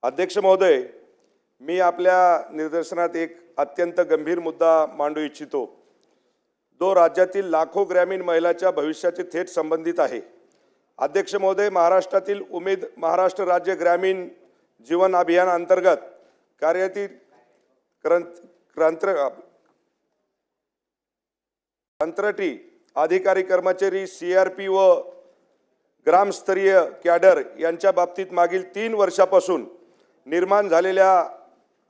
अध्यक्ष महोदय, मी आपल्या निदर्शनात एक अत्यंत गंभीर मुद्दा मांडू इच्छितो, जो राज्यातील लाखो ग्रामीण महिलांच्या भविष्याशी थेट संबंधित आहे। अध्यक्ष महोदय, महाराष्ट्रातील उमेद महाराष्ट्र राज्य ग्रामीण जीवन अभियान अंतर्गत कार्यरत कंत्राटी अधिकारी कर्मचारी सीआरपी व ग्रामस्तरीय कॅडर यांच्या बाबतीत मागील 3 वर्षापासून निर्माण झालेल्या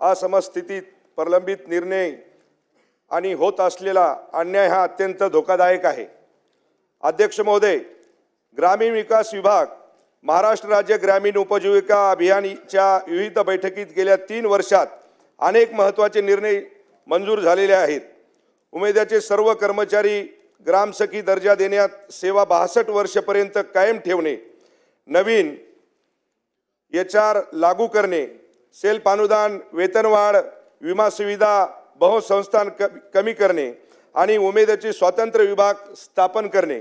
असमस्थितीत प्रलंबित निर्णय आणि होत असलेला अन्याय हा अत्यंत धोकादायक आहे। अध्यक्ष महोदय, ग्रामीण विकास विभाग महाराष्ट्र राज्य ग्रामीण उपजीविका अभियानाच्या विविध बैठकीत गेल्या 3 वर्षात अनेक महत्त्वाचे निर्णय मंजूर झालेले आहेत। उमेदचे सर्व कर्मचारी ग्रामसखी दर्जा देण्यात, सेवा 62 वर्षापर्यंत कायम ठेवणे, नवीन HR लागू करणे, सेल्फ अनुदान, वेतनवाढ, विमा सुविधा, बहुसंस्थान कमी करणे आणि उमेदचे स्वतंत्र विभाग स्थापन करणे।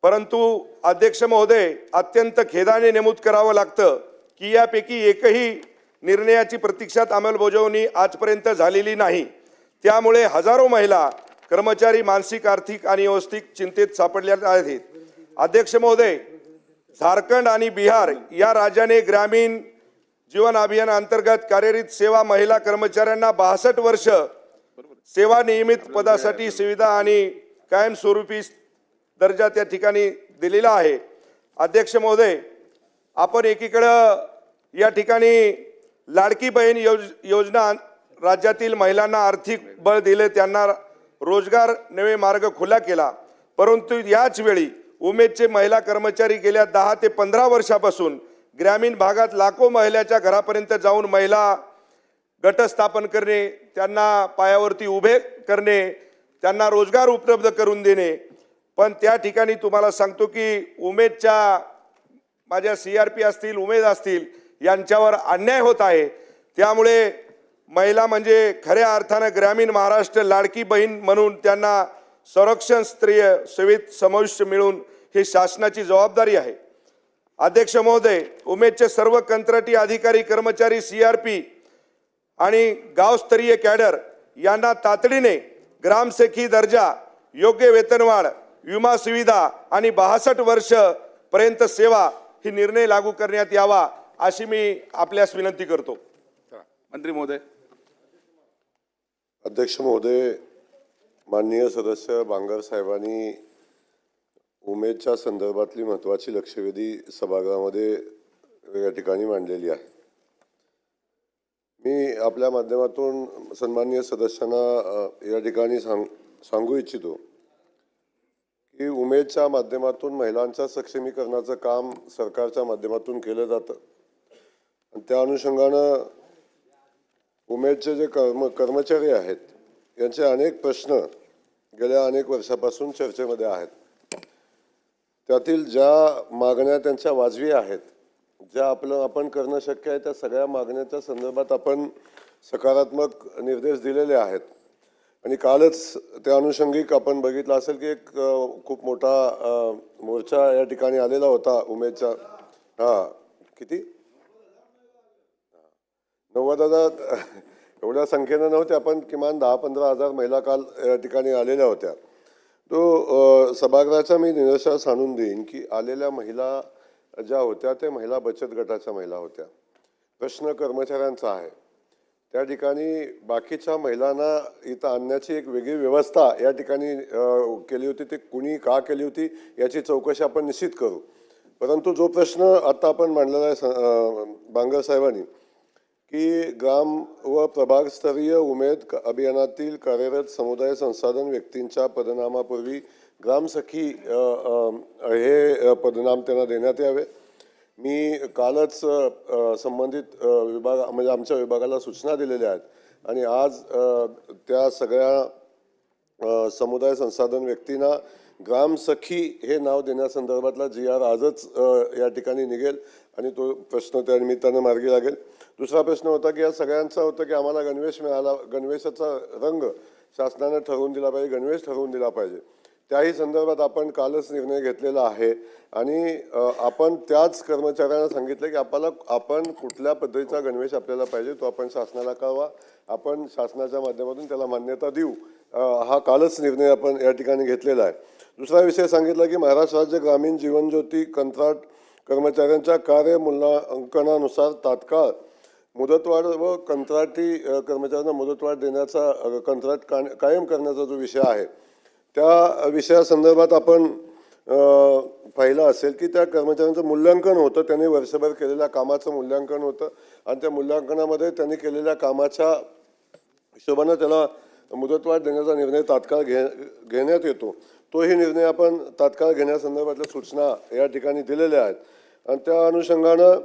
परंतु अध्यक्ष महोदय, अत्यंत खेदाने नमूद करावं लागतं की यापैकी एकही निर्णयाची प्रत्यक्षात अंमलबजावणी आजपर्यंत झालेली नाही। त्यामुळे हजारो महिला कर्मचारी मानसिक, आर्थिक आणि वैयक्तिक चिंतेत सापडल्या आहेत। अध्यक्ष महोदय, झारखंड आणि बिहार या राज्याने ग्रामीण जीवन अभियान अंतर्गत कार्यरत सेवा महिला कर्मचाऱ्यांना 62 वर्ष सेवा नियमित पदासाठी सुविधा आणि कायमस्वरूपी दर्जा त्या ठिकाणी दिलेला आहे। अध्यक्ष महोदय, आपण एकीकडे या ठिकाणी लाडकी बहीण योजना राज्यातील महिलांना आर्थिक बळ दिले, त्यांना रोजगार नवे मार्ग खुला केला, परंतु याच वेळी उमेदचे महिला कर्मचारी गेल्या 10 ते 15 वर्षापासून ग्रामीण भागात लाखो महिलांच्या घरापर्यंत जाऊन महिला गट स्थापन करणे, त्यांना पायावरती उभे करणे, त्यांना रोजगार उपलब्ध करून देणे। पण त्या ठिकाणी तुम्हाला सांगतो की उमेदच्या माझ्या सीआरपी असतील, उमेद असतील, यांच्यावर अन्याय होत आहे। त्यामुळे महिला म्हणजे खऱ्या अर्थाने ग्रामीण महाराष्ट्र लाडकी बहीण म्हणून त्यांना संरक्षण स्तरीय सेवेत समाविष्ट मिळून ही शासनाची जबाबदारी आहे। अध्यक्ष महोदय, उमेदचे सर्व कंत्राटी अधिकारी कर्मचारी सीआरपी आणि गावस्तरीय कॅडर यांना तातडीने ग्रामसखी दर्जा, योग्य वेतनवाढ, विमा सुविधा आणि 62 वर्ष पर्यंत सेवा ही निर्णय लागू करण्यात यावा अशी मी आपल्यास विनंती करतो। मंत्री महोदय। अध्यक्ष महोदय, माननीय सदस्य बांगर साहेबांनी उमेदच्या संदर्भातली महत्त्वाची लक्षवेधी सभागृहामध्ये या ठिकाणी मांडलेली आहे। मी आपल्या माध्यमातून सन्माननीय सदस्यांना या ठिकाणी सांगू इच्छितो की उमेदच्या माध्यमातून महिलांच्या सक्षमीकरणाचं काम सरकारच्या माध्यमातून केलं जातं आणि त्या अनुषंगानं उमेदचे जे कर्मचारी आहेत यांचे अनेक प्रश्न गेल्या अनेक वर्षापासून चर्चेमध्ये आहेत। त्यातील ज्या मागण्या त्यांच्या वाजवी आहेत, ज्या आपण करणं शक्य आहे, त्या सगळ्या मागण्याच्या संदर्भात आपण सकारात्मक निर्देश दिलेले आहेत। आणि कालच त्या अनुषंगिक आपण बघितलं असेल की एक खूप मोठा मोर्चा या ठिकाणी आलेला होता उमेदच्या किती 90,000 एवढ्या संख्येनं नव्हत्या, पण किमान 10-15 हजार महिला काल या ठिकाणी आलेल्या होत्या। तो सभागृहाच्या मी निदर्शनास आणून देईन की आलेल्या महिला ज्या होत्या ते महिला बचत गटाच्या महिला होत्या। प्रश्न कर्मचाऱ्यांचा आहे, त्या ठिकाणी बाकीच्या महिलांना इथं आणण्याची एक वेगळी व्यवस्था या ठिकाणी केली होती, ती कुणी का केली होती याची चौकशी आपण निश्चित करू। परंतु जो प्रश्न आता आपण मांडलेला आहे बांगर साहेबांनी की ग्राम व प्रभागस्तरीय उमेद अभियानातील कार्यरत समुदाय संसाधन व्यक्तींच्या पदनामापूर्वी ग्रामसखी हे पदनाम त्यांना देण्यात यावे। मी कालच संबंधित विभाग म्हणजे आमच्या विभागाला सूचना दिलेल्या आहेत आणि आज त्या सगळ्या समुदाय संसाधन व्यक्तींना ग्रामसखी हे नाव देण्यासंदर्भातला GR आजच या ठिकाणी निघेल आणि तो प्रश्न त्या निमित्तानं मार्गी लागेल। दुसरा प्रश्न होता की या सगळ्यांचा होता की आम्हाला गणवेश मिळाला, गणवेशाचा रंग शासनाने ठरवून दिला पाहिजे, गणवेश ठरवून दिला पाहिजे। त्याही संदर्भात आपण कालच निर्णय घेतलेला आहे आणि आपण त्याच कर्मचाऱ्यांना सांगितलं की आपण कुठल्या पद्धतीचा गणवेश आपल्याला पाहिजे तो आपण शासनाला कळवा, आपण शासनाच्या माध्यमातून त्याला मान्यता देऊ. हा कालच निर्णय आपण या ठिकाणी घेतलेला आहे. दुसरा विषय सांगितला की महाराष्ट्र राज्य ग्रामीण जीवन ज्योती कंत्राट कर्मचाऱ्यांच्या कार्य मूल्यांकनानुसार तात्काळ मुदतवाढ व कंत्राटी कर्मचाऱ्यांना मुदतवाढ देण्याचा कंत्राट कायम करण्याचा जो विषय आहे त्या विषयासंदर्भात आपण पाहिलं असेल की त्या कर्मचाऱ्यांचं मूल्यांकन होतं, त्यांनी वर्षभर केलेल्या कामाचं मूल्यांकन होतं आणि त्या मूल्यांकनामध्ये त्यांनी केलेल्या कामाच्या हिशोबानं त्याला मुदतवाढ देण्याचा निर्णय तात्काळ घेण्यात येतो. तोही निर्णय आपण तात्काळ घेण्यासंदर्भातल्या सूचना या ठिकाणी दिलेल्या आहेत. आणि त्या अनुषंगानं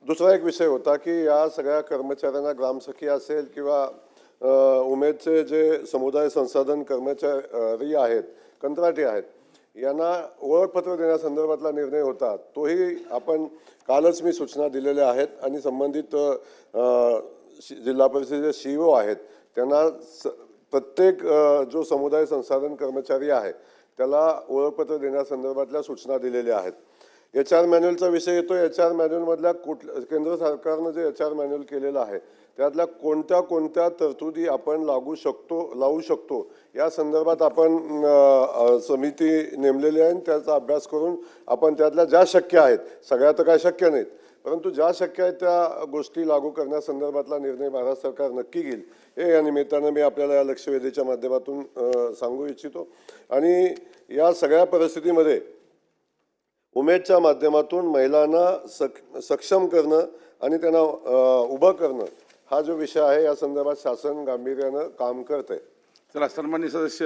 दुसरा एक विषय होता की या सगळ्या कर्मचाऱ्यांना ग्रामसखी असेल किंवा उमेदचे जे समुदाय संसाधन कर्मचारी आहेत, कंत्राटी आहेत, यांना ओळखपत्र देण्यासंदर्भातला निर्णय होता. तोही आपण कालच मी सूचना दिलेल्या आहेत आणि संबंधित जिल्हा परिषदेचे CEO आहेत त्यांना प्रत्येक जो समुदाय संसाधन कर्मचारी आहे त्याला ओळखपत्र देण्यासंदर्भातल्या सूचना दिलेल्या आहेत. HR मॅन्युअलचा विषय येतो. HR मॅन्युअलमधल्या केंद्र सरकारनं जे HR मॅन्युअल केलेलं आहे त्यातल्या कोणत्या तरतुदी आपण लावू शकतो या संदर्भात आपण समिती नेमलेली आहे. त्याचा अभ्यास करून आपण त्यातल्या ज्या शक्य आहेत, सगळ्या तर काय शक्य नाहीत, परंतु ज्या शक्य आहेत त्या गोष्टी लागू करण्यासंदर्भातला निर्णय महाराष्ट्र सरकार नक्की घेईल हे या निमित्तानं मी आपल्याला या लक्षवेधीच्या माध्यमातून सांगू इच्छितो. आणि या सगळ्या परिस्थितीमध्ये उमेदच्या माध्यमातून महिलांना सक्षम करणं आणि त्यांना उभं करणं हा जो विषय आहे या संदर्भात शासन गांभीर्यानं काम करत आहे. चला, सन्माननीय सदस्य